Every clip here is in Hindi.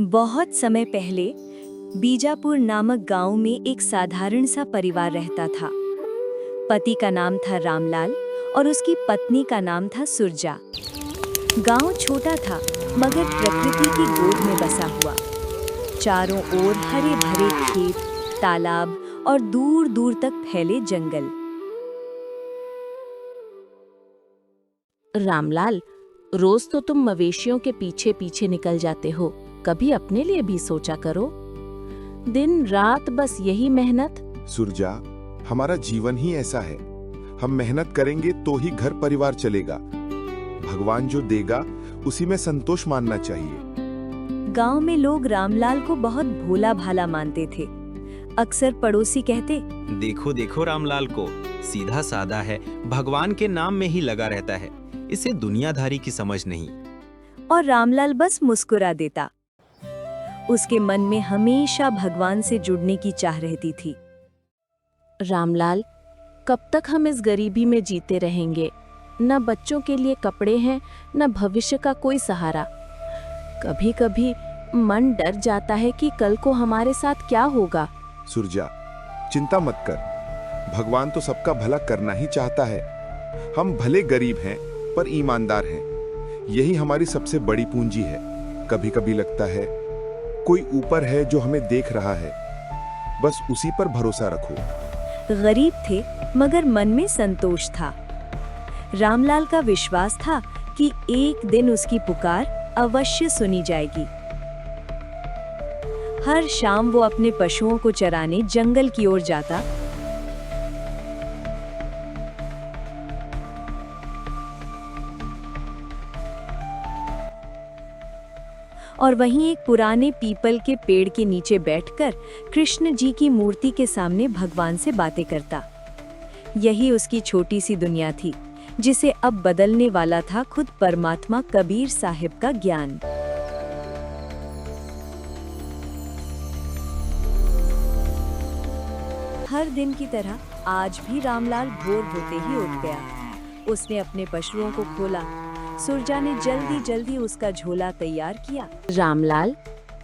बहुत समय पहले बीजापुर नामक गांव में एक साधारण सा परिवार रहता था। पति का नाम था रामलाल और उसकी पत्नी का नाम था सुरजा। गांव छोटा था मगर प्रकृति की गोद में बसा हुआ। चारों ओर हरे भरे खेत, तालाब और दूर दूर तक फैले जंगल। रामलाल, रोज तो तुम मवेशियों के पीछे पीछे निकल जाते हो, कभी अपने लिए भी सोचा करो। दिन रात बस यही मेहनत। सुरजा, हमारा जीवन ही ऐसा है। हम मेहनत करेंगे तो ही घर परिवार चलेगा। भगवान जो देगा उसी में संतोष मानना चाहिए। गांव में लोग रामलाल को बहुत भोला भाला मानते थे। अक्सर पड़ोसी कहते, देखो देखो रामलाल को, सीधा साधा है, भगवान के नाम में ही लगा रहता है, इसे दुनियादारी की समझ नहीं। और रामलाल बस मुस्कुरा देता। उसके मन में हमेशा भगवान से जुड़ने की चाह रहती थी। रामलाल, कब तक हम इस गरीबी में जीते रहेंगे? न बच्चों के लिए कपड़े हैं, न भविष्य का कोई सहारा। कभी कभी मन डर जाता है कि कल को हमारे साथ क्या होगा। सुरजा, चिंता मत कर, भगवान तो सबका भला करना ही चाहता है। हम भले गरीब हैं पर ईमानदार हैं, यही हमारी सबसे बड़ी पूंजी है। कभी कभी लगता है कोई ऊपर है जो हमें देख रहा है, बस उसी पर भरोसा रखो। गरीब थे मगर मन में संतोष था। रामलाल का विश्वास था कि एक दिन उसकी पुकार अवश्य सुनी जाएगी। हर शाम वो अपने पशुओं को चराने जंगल की ओर जाता। और वहीं एक पुराने पीपल के पेड़ के नीचे बैठकर कृष्ण जी की मूर्ति के सामने भगवान से बातें करता। यही उसकी छोटी सी दुनिया थी, जिसे अब बदलने वाला था खुद परमात्मा कबीर साहिब का ज्ञान। हर दिन की तरह आज भी रामलाल भोर होते ही उठ गया। उसने अपने पशुओं को खोला। सुरजा ने जल्दी जल्दी उसका झोला तैयार किया। रामलाल,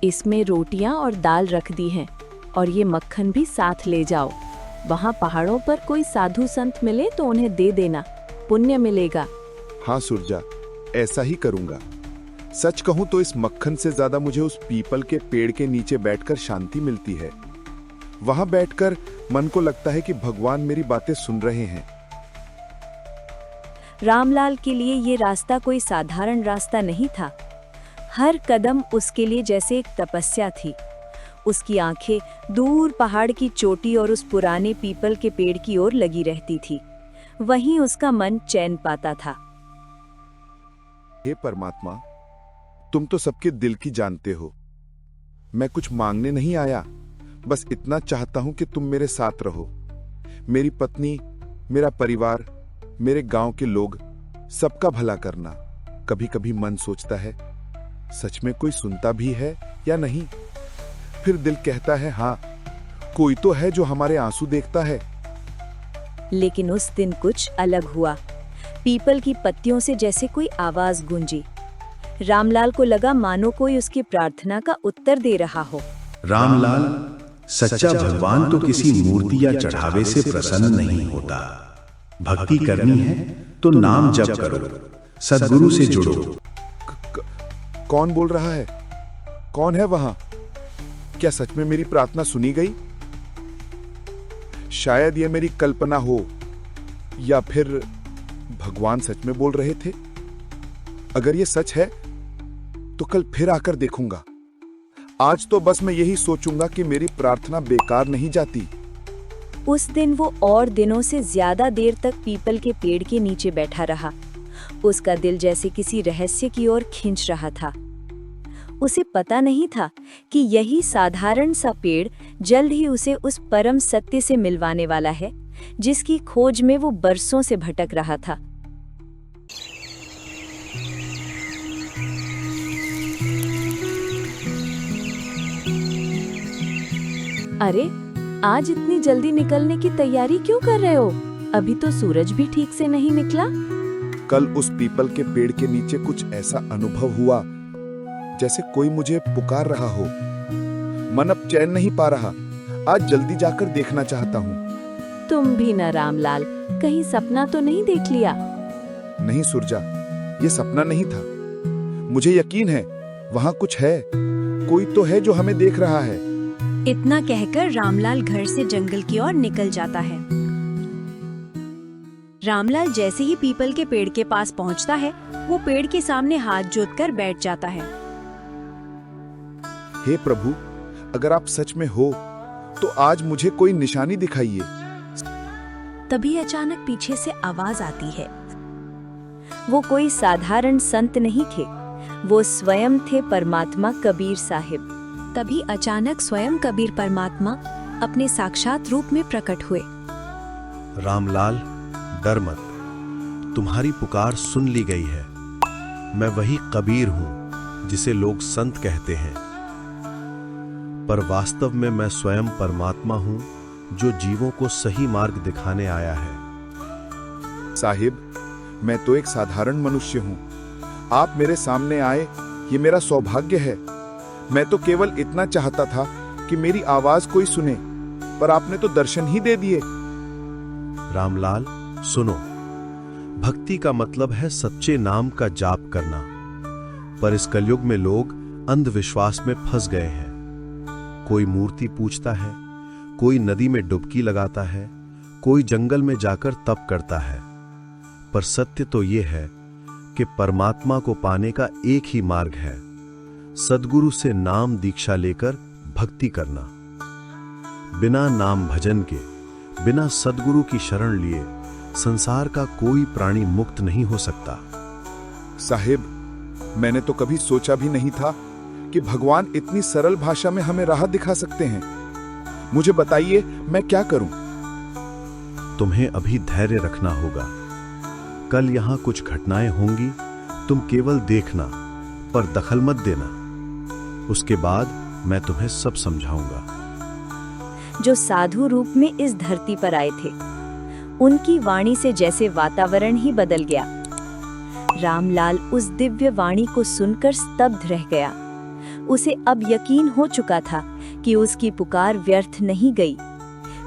इसमें रोटियां और दाल रख दी हैं, और ये मक्खन भी साथ ले जाओ। वहाँ पहाड़ों पर कोई साधु संत मिले तो उन्हें दे देना, पुण्य मिलेगा। हाँ सुरजा, ऐसा ही करूंगा। सच कहूं तो इस मक्खन से ज्यादा मुझे उस पीपल के पेड़ के नीचे बैठकर शांति मिलती है। वहां बैठकर मन को लगता है कि भगवान मेरी बातें सुन रहे हैं। रामलाल के लिए ये रास्ता कोई साधारण रास्ता नहीं था। हर कदम उसके लिए जैसे एक तपस्या थी। उसकी आंखें दूर पहाड़ की चोटी और उस पुराने पीपल के पेड़ की ओर लगी रहती थी। वहीं उसका मन चैन पाता था। हे परमात्मा, तुम तो सबके दिल की जानते हो। मैं कुछ मांगने नहीं आया, बस इतना चाहता हूं कि तुम मेरे साथ रहो। मेरी पत्नी, मेरा परिवार, मेरे गांव के लोग, सबका भला करना। कभी कभी मन सोचता है, सच में कोई सुनता भी है या नहीं। फिर दिल कहता है, हाँ, कोई तो है जो हमारे आंसू देखता है। लेकिन उस दिन कुछ अलग हुआ। पीपल की पत्तियों से जैसे कोई आवाज गूंजी। रामलाल को लगा मानो कोई उसकी प्रार्थना का उत्तर दे रहा हो। रामलाल, सच्चा भगवान तो किसी मूर्ति या चढ़ावे से प्रसन्न नहीं होता। भक्ति करनी है तो नाम जप करो, सद्गुरु से जुड़ो। कौन बोल रहा है? कौन है वहां? क्या सच में मेरी प्रार्थना सुनी गई? शायद यह मेरी कल्पना हो, या फिर भगवान सच में बोल रहे थे। अगर यह सच है तो कल फिर आकर देखूंगा। आज तो बस मैं यही सोचूंगा कि मेरी प्रार्थना बेकार नहीं जाती। उस दिन वो और दिनों से ज्यादा देर तक पीपल के पेड़ के नीचे बैठा रहा। उसका दिल जैसे किसी रहस्य की ओर खींच रहा था। उसे पता नहीं था कि यही साधारण सा पेड़ जल्द ही उसे उस परम सत्य से मिलवाने वाला है, जिसकी खोज में वो बरसों से भटक रहा था। अरे, आज इतनी जल्दी निकलने की तैयारी क्यों कर रहे हो? अभी तो सूरज भी ठीक से नहीं निकला। कल उस पीपल के पेड़ के नीचे कुछ ऐसा अनुभव हुआ जैसे कोई मुझे पुकार रहा हो। मन अब चैन नहीं पा रहा। आज जल्दी जाकर देखना चाहता हूँ। तुम भी न रामलाल, कहीं सपना तो नहीं देख लिया? नहीं सुरजा, ये सपना नहीं था। मुझे यकीन है वहां कुछ है, कोई तो है जो हमें देख रहा है। इतना कहकर रामलाल घर से जंगल की ओर निकल जाता है। रामलाल जैसे ही पीपल के पेड़ के पास पहुंचता है, वो पेड़ के सामने हाथ जोड़कर बैठ जाता है। हे प्रभु, अगर आप सच में हो तो आज मुझे कोई निशानी दिखाइए। तभी अचानक पीछे से आवाज आती है। वो कोई साधारण संत नहीं थे, वो स्वयं थे परमात्मा कबीर साहिब। तभी अचानक स्वयं कबीर परमात्मा अपने साक्षात रूप में प्रकट हुए। रामलाल, डर मत, तुम्हारी पुकार सुन ली गई है। मैं वही कबीर हूं जिसे लोग संत कहते हैं, पर वास्तव में मैं स्वयं परमात्मा हूं जो जीवों को सही मार्ग दिखाने आया है। साहिब, मैं तो एक साधारण मनुष्य हूँ। आप मेरे सामने आए, ये मेरा सौभाग्य है। मैं तो केवल इतना चाहता था कि मेरी आवाज कोई सुने, पर आपने तो दर्शन ही दे दिए। रामलाल, सुनो, भक्ति का मतलब है सच्चे नाम का जाप करना, पर इस कलयुग में लोग अंधविश्वास में फंस गए हैं। कोई मूर्ति पूजता है, कोई नदी में डुबकी लगाता है, कोई जंगल में जाकर तप करता है, पर सत्य तो यह है कि परमात्मा को पाने का एक ही मार्ग है, सद्गुरु से नाम दीक्षा लेकर भक्ति करना। बिना नाम भजन के, बिना सद्गुरु की शरण लिए संसार का कोई प्राणी मुक्त नहीं हो सकता। साहिब, मैंने तो कभी सोचा भी नहीं था कि भगवान इतनी सरल भाषा में हमें राह दिखा सकते हैं। मुझे बताइए, मैं क्या करूं? तुम्हें अभी धैर्य रखना होगा। कल यहां कुछ घटनाएं होंगी, तुम केवल देखना पर दखल मत देना। उसके बाद मैं तुम्हें सब समझाऊंगा। जो साधु रूप में इस धरती पर आए थे, उनकी वाणी से जैसे वातावरण ही बदल गया। रामलाल उस दिव्य वाणी को सुनकर स्तब्ध रह गया। उसे अब यकीन हो चुका था कि उसकी पुकार व्यर्थ नहीं गई।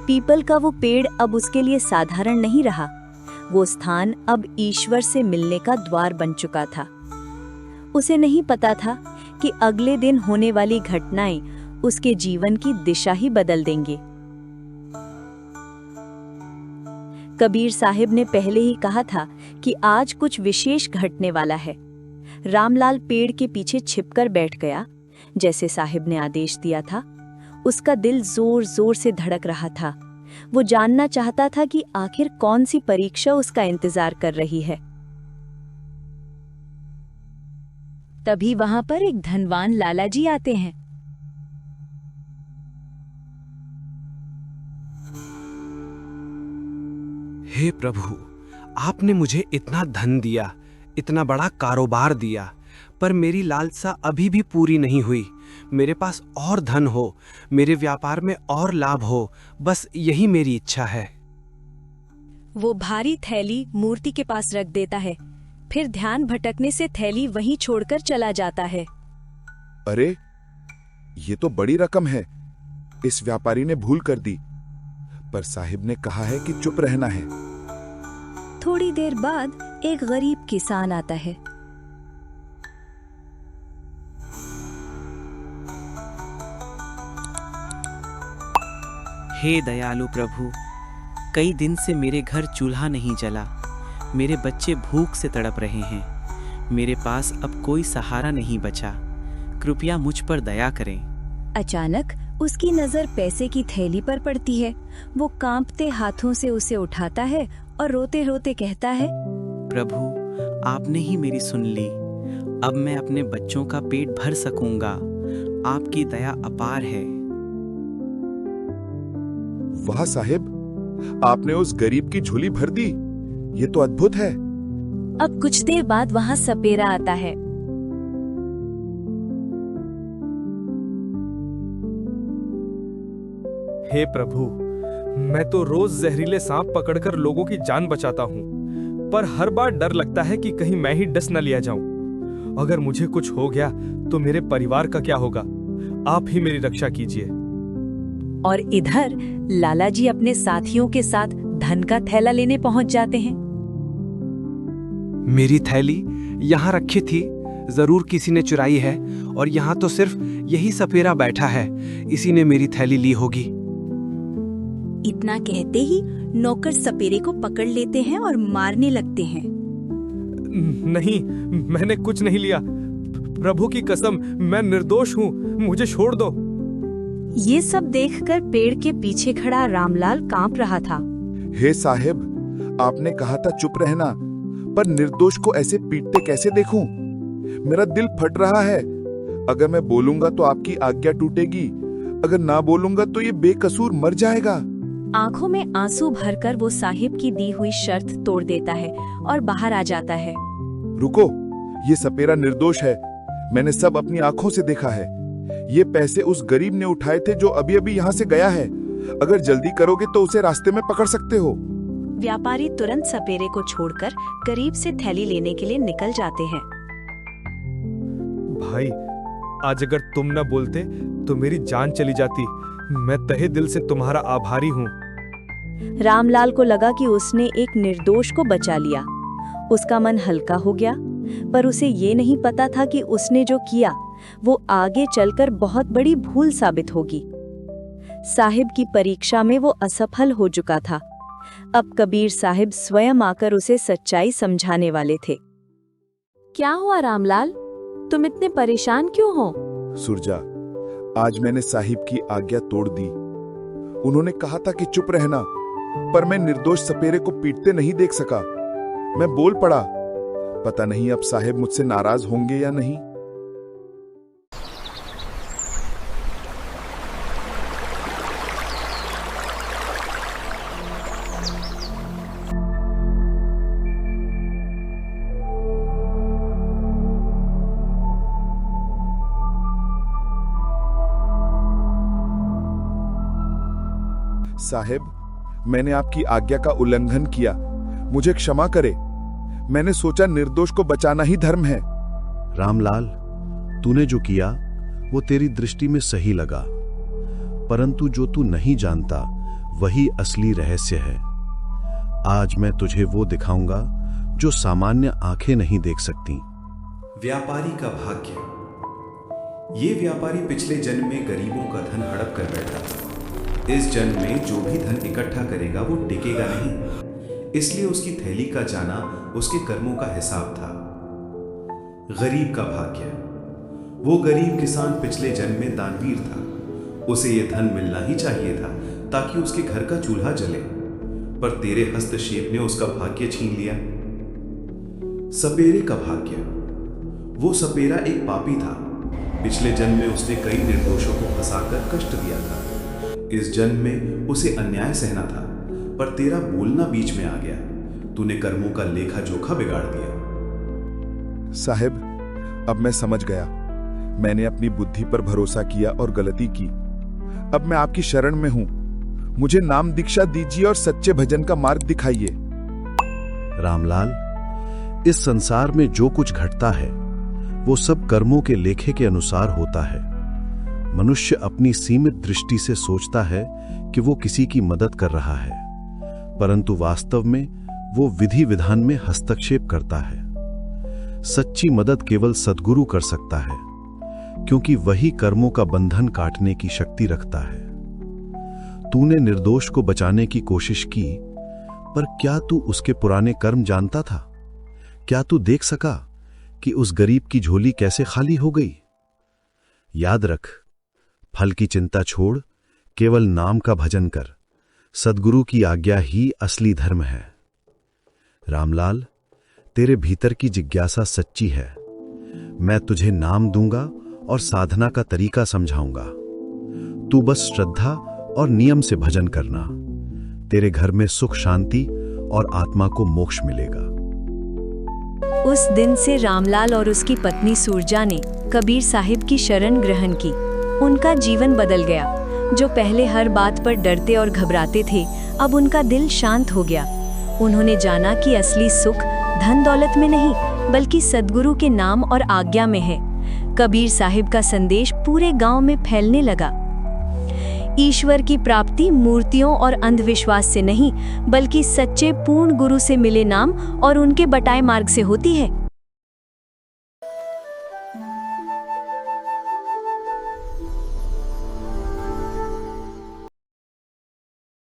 पीपल का वो पेड़ अब उसके लिए साधारण नहीं रहा, वो स्थान अब ईश्वर से मिलने का द्वार बन चुका था। उसे नहीं पता था कि अगले दिन होने वाली घटनाएं उसके जीवन की दिशा ही बदल देंगे। कबीर साहिब ने पहले ही कहा था कि आज कुछ विशेष घटने वाला है। रामलाल पेड़ के पीछे छिपकर बैठ गया, जैसे साहिब ने आदेश दिया था। उसका दिल जोर जोर से धड़क रहा था। वो जानना चाहता था कि आखिर कौन सी परीक्षा उसका इंतजार कर रही है। तभी वहां पर एक धनवान लाला जी आते हैं। हे प्रभु, आपने मुझे इतना धन दिया, इतना बड़ा कारोबार दिया, पर मेरी लालसा अभी भी पूरी नहीं हुई। मेरे पास और धन हो, मेरे व्यापार में और लाभ हो, बस यही मेरी इच्छा है। वो भारी थैली मूर्ति के पास रख देता है, फिर ध्यान भटकने से थैली वहीं छोड़कर चला जाता है। अरे, ये तो बड़ी रकम है। इस व्यापारी ने भूल कर दी, पर साहिब ने कहा है कि चुप रहना है। थोड़ी देर बाद एक गरीब किसान आता है। हे दयालु प्रभु, कई दिन से मेरे घर चूल्हा नहीं जला, मेरे बच्चे भूख से तड़प रहे हैं, मेरे पास अब कोई सहारा नहीं बचा, कृपया मुझ पर दया करें। अचानक उसकी नजर पैसे की थैली पर पड़ती है। वो कांपते हाथों से उसे उठाता है और रोते रोते कहता है, प्रभु, आपने ही मेरी सुन ली। अब मैं अपने बच्चों का पेट भर सकूंगा। आपकी दया अपार है। वाह साहिब, आपने उस गरीब की झोली भर दी। ये तो अद्भुत है। अब कुछ देर बाद वहां सपेरा आता है। हे प्रभु, मैं तो रोज जहरीले सांप पकड़कर लोगों की जान बचाता हूँ, पर हर बार डर लगता है कि कहीं मैं ही डस न लिया जाऊं। अगर मुझे कुछ हो गया तो मेरे परिवार का क्या होगा? आप ही मेरी रक्षा कीजिए। और इधर लाला जी अपने साथियों के साथ धन का थैला लेने पहुंच जाते हैं। मेरी थैली यहाँ रखी थी, जरूर किसी ने चुराई है, और यहाँ तो सिर्फ यही सपेरा बैठा है, इसी ने मेरी थैली ली होगी। इतना कहते ही नौकर सपेरे को पकड़ लेते हैं और मारने लगते हैं। नहीं, मैंने कुछ नहीं लिया। प्रभु की कसम, मैं निर्दोष हूँ, मुझे छोड़ दो। ये सब देखकर पेड़ के पीछे खड़ा रामलाल कांप रहा था। हे साहेब, आपने कहा था चुप रहना, पर निर्दोष को ऐसे पीटते कैसे देखूं? मेरा दिल फट रहा है। अगर मैं बोलूंगा तो आपकी आज्ञा टूटेगी, अगर ना बोलूंगा तो ये बेकसूर मर जाएगा। आंखों में आंसू भरकर वो साहिब की दी हुई शर्त तोड़ देता है और बाहर आ जाता है। रुको, ये सपेरा निर्दोष है, मैंने सब अपनी आंखों से देखा है। ये पैसे उस गरीब ने उठाए थे जो अभी अभी यहाँ से गया है। अगर जल्दी करोगे तो उसे रास्ते में पकड़ सकते हो। व्यापारी तुरंत सपेरे को छोड़कर गरीब से थैली लेने के लिए निकल जाते हैं। भाई, आज अगर तुम न बोलते तो मेरी जान चली जाती। मैं तहे दिल से तुम्हारा आभारी हूँ। रामलाल को लगा कि उसने एक निर्दोष को बचा लिया। उसका मन हल्का हो गया, पर उसे ये नहीं पता था कि उसने जो किया वो आगे चलकर बहुत बड़ी भूल साबित होगी। साहिब की परीक्षा में वो असफल हो चुका था। अब कबीर साहिब स्वयं आकर उसे सच्चाई समझाने वाले थे। क्या हुआ रामलाल, तुम इतने परेशान क्यों हो? सुरजा, आज मैंने साहिब की आज्ञा तोड़ दी। उन्होंने कहा था कि चुप रहना, पर मैं निर्दोष सपेरे को पीटते नहीं देख सका। मैं बोल पड़ा। पता नहीं अब साहिब मुझसे नाराज होंगे या नहीं। साहिब, मैंने आपकी आज्ञा का उल्लंघन किया, मुझे क्षमा करे। मैंने सोचा निर्दोष को बचाना ही धर्म है। रामलाल, तूने जो किया वो तेरी दृष्टि में सही लगा, परंतु जो तू नहीं जानता वही असली रहस्य है। आज मैं तुझे वो दिखाऊंगा जो सामान्य आंखें नहीं देख सकती। व्यापारी का भाग्य। ये व्यापारी पिछले जन्म में गरीबों का धन हड़प कर बैठा था। इस जन्म में जो भी धन इकट्ठा करेगा वो टिकेगा नहीं, इसलिए उसकी थैली का जाना उसके कर्मों का हिसाब था। गरीब का भाग्य। वो गरीब किसान पिछले जन्म में दानवीर था। उसे ये धन मिलना ही चाहिए था ताकि उसके घर का चूल्हा जले, पर तेरे हस्तक्षेप ने उसका भाग्य छीन लिया। सपेरे का भाग्य। वो सपेरा एक पापी था। पिछले जन्म में उसने कई निर्दोषों को फंसाकर कष्ट दिया था। इस जन्म में उसे अन्याय सहना था, पर तेरा बोलना बीच में आ गया। तूने कर्मों का लेखा जोखा बिगाड़ दिया। साहिब, अब मैं समझ गया। मैंने अपनी बुद्धि पर भरोसा किया और गलती की। अब मैं आपकी शरण में हूं। मुझे नाम दीक्षा दीजिए और सच्चे भजन का मार्ग दिखाइए। रामलाल, इस संसार में जो कुछ घटता है वो सब कर्मों के लेखे के अनुसार होता है। मनुष्य अपनी सीमित दृष्टि से सोचता है कि वो किसी की मदद कर रहा है, परंतु वास्तव में वो विधि विधान में हस्तक्षेप करता है। सच्ची मदद केवल सद्गुरु कर सकता है, क्योंकि वही कर्मों का बंधन काटने की शक्ति रखता है। तूने निर्दोष को बचाने की कोशिश की, पर क्या तू उसके पुराने कर्म जानता था? क्या तू देख सका कि उस गरीब की झोली कैसे खाली हो गई? याद रख, फल की चिंता छोड़, केवल नाम का भजन कर। सद्गुरु की आज्ञा ही असली धर्म है। रामलाल, तेरे भीतर की जिज्ञासा सच्ची है। मैं तुझे नाम दूंगा और साधना का तरीका समझाऊंगा। तू बस श्रद्धा और नियम से भजन करना। तेरे घर में सुख शांति और आत्मा को मोक्ष मिलेगा। उस दिन से रामलाल और उसकी पत्नी सुरजा ने कबीर साहिब की शरण ग्रहण की। उनका जीवन बदल गया। जो पहले हर बात पर डरते और घबराते थे, अब उनका दिल शांत हो गया। उन्होंने जाना कि असली सुख धन दौलत में नहीं, बल्कि सद्गुरु के नाम और आज्ञा में है। कबीर साहिब का संदेश पूरे गांव में फैलने लगा। ईश्वर की प्राप्ति मूर्तियों और अंधविश्वास से नहीं, बल्कि सच्चे पूर्ण गुरु से मिले नाम और उनके बताए मार्ग से होती है।